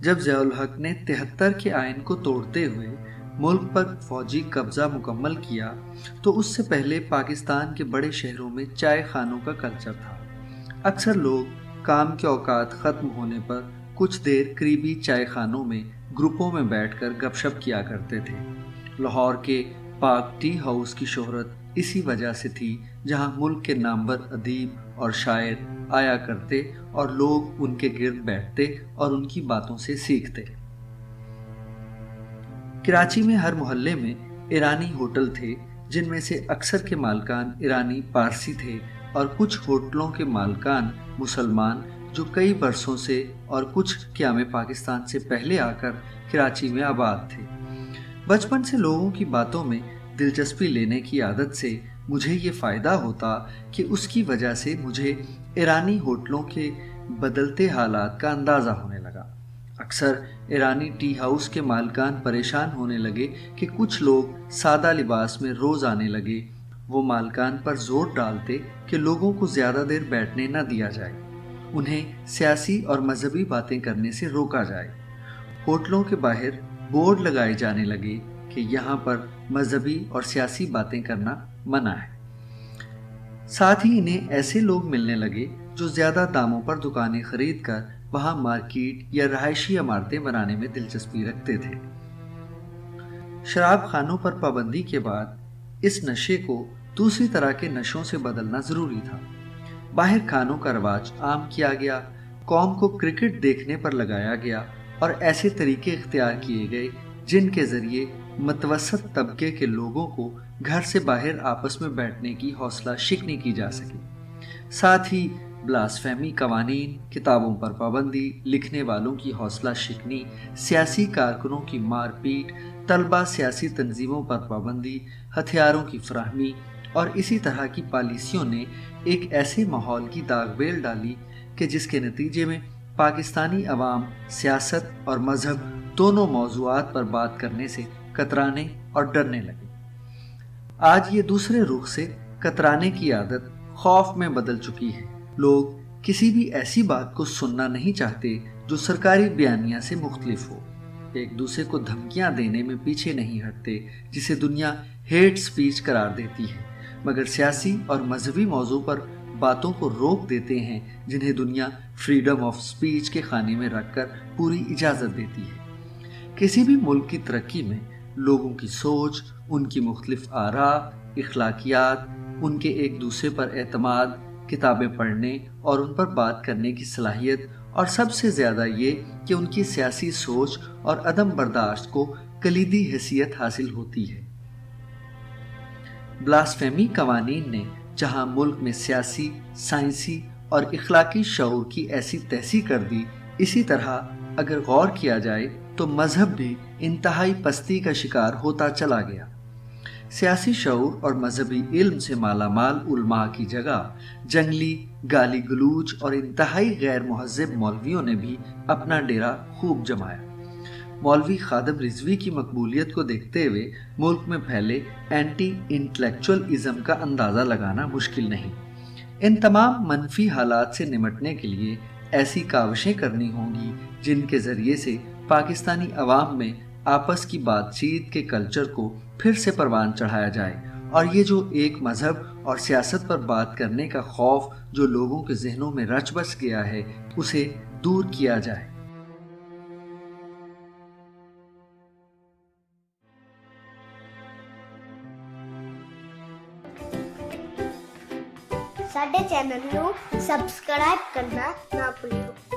جب ضیاء الحق نے 73 کے آئین کو توڑتے ہوئے ملک پر فوجی قبضہ مکمل کیا تو اس سے پہلے پاکستان کے بڑے شہروں میں چائے خانوں کا کلچر تھا۔ اکثر لوگ کام کے اوقات ختم ہونے پر کچھ دیر قریبی چائے خانوں میں گروپوں میں بیٹھ کر گپ شپ کیا کرتے تھے۔ لاہور کے پاک ٹی ہاؤس کی شہرت اسی وجہ سے تھی، جہاں ملک کے نامور ادیب اور شاعر آیا کرتے اور لوگ ان کے گرد بیٹھتے اور ان کی باتوں سے سیکھتے۔ کراچی میں ہر محلے میں ایرانی ہوٹل تھے، جن میں سے اکثر کے مالکان ایرانی پارسی تھے اور کچھ ہوٹلوں کے مالکان مسلمان جو کئی برسوں سے اور کچھ قیام پاکستان سے پہلے آ کر کراچی میں آباد تھے۔ بچپن سے لوگوں کی باتوں میں دلچسپی لینے کی عادت سے مجھے یہ فائدہ ہوتا کہ اس کی وجہ سے مجھے ایرانی ہوٹلوں کے بدلتے حالات کا اندازہ ہونے لگا۔ اکثر ایرانی ٹی ہاؤس کے مالکان پریشان ہونے لگے کہ کچھ لوگ سادہ لباس میں روز آنے لگے۔ وہ مالکان پر زور ڈالتے کہ لوگوں کو زیادہ دیر بیٹھنے نہ دیا جائے، انہیں سیاسی اور مذہبی باتیں کرنے سے روکا جائے۔ ہوٹلوں کے باہر بورڈ لگائے جانے لگے کہ یہاں پر مذہبی اور سیاسی باتیں کرنا منع ہے۔ ساتھ ہی انہیں ایسے لوگ ملنے لگے جو زیادہ داموں پر دکانیں خرید کر وہاں مارکیٹ یا رہائشی عمارتیں بنانے میں دلچسپی رکھتے تھے۔ شراب خانوں پر پابندی کے بعد اس نشے کو دوسری طرح کے نشوں سے بدلنا ضروری تھا۔ باہر کھانوں کا رواج عام کیا گیا، قوم کو کرکٹ دیکھنے پر لگایا گیا اور ایسے طریقے اختیار کیے گئے جن کے ذریعے متوسط طبقے کے لوگوں کو گھر سے باہر آپس میں بیٹھنے کی حوصلہ شکنی کی جا سکے۔ ساتھ ہی بلاسفیمی قوانین، کتابوں پر پابندی، لکھنے والوں کی حوصلہ شکنی، سیاسی کارکنوں کی مار پیٹ، طلبہ سیاسی تنظیموں پر پابندی، ہتھیاروں کی فراہمی اور اسی طرح کی پالیسیوں نے ایک ایسے ماحول کی داغ بیل ڈالی کہ جس کے نتیجے میں پاکستانی عوام سیاست اور مذہب دونوں موضوعات پر بات کرنے سے کترانے اور ڈرنے لگے۔ آج یہ دوسرے رخ سے کترانے کی عادت خوف میں بدل چکی ہے۔ لوگ کسی بھی ایسی بات کو سننا نہیں چاہتے جو سرکاری بیانیہ سے مختلف ہو۔ ایک دوسرے کو دھمکیاں دینے میں پیچھے نہیں ہٹتے، جسے دنیا ہیٹ سپیچ قرار دیتی ہے، مگر سیاسی اور مذہبی موضوع پر باتوں کو روک دیتے ہیں جنہیں دنیا فریڈم آف سپیچ کے خانے میں رکھ کر پوری اجازت دیتی ہے۔ کسی بھی ملک کی ترقی میں لوگوں کی سوچ، ان کی مختلف آراء، اخلاقیات، ان کے ایک دوسرے پر اعتماد، کتابیں پڑھنے اور ان پر بات کرنے کی صلاحیت، اور سب سے زیادہ یہ کہ ان کی سیاسی سوچ اور عدم برداشت کو کلیدی حیثیت حاصل ہوتی ہے۔ بلاسفیمی قوانین نے جہاں ملک میں سیاسی، سائنسی اور اخلاقی شعور کی ایسی تہذیب کر دی، اسی طرح اگر غور کیا جائے تو مذہب بھی انتہائی پستی کا شکار ہوتا چلا گیا۔ سیاسی شعور اور مذہبی علم سے مالا مال علماء کی جگہ جنگلی، گالی گلوچ اور انتہائی غیر مہذب مولویوں نے بھی اپنا ڈیرا خوب جمایا۔ مولوی خادم رضوی کی مقبولیت کو دیکھتے ہوئے ملک میں پھیلے اینٹی انٹلیکچوئل ازم کا اندازہ لگانا مشکل نہیں۔ ان تمام منفی حالات سے نمٹنے کے لیے ایسی کاوشیں کرنی ہوں گی جن کے ذریعے سے پاکستانی عوام میں آپس کی بات چیت کے کلچر کو پھر سے پروان چڑھایا جائے، اور یہ جو ایک مذہب اور سیاست پر بات کرنے کا خوف جو لوگوں کے ذہنوں میں رچ بس گیا ہے، اسے دور کیا جائے۔ ਸਾਡੇ ਚੈਨਲ ਨੂੰ ਸਬਸਕ੍ਰਾਈਬ ਕਰਨਾ ਨਾ ਭੁੱਲਿਓ।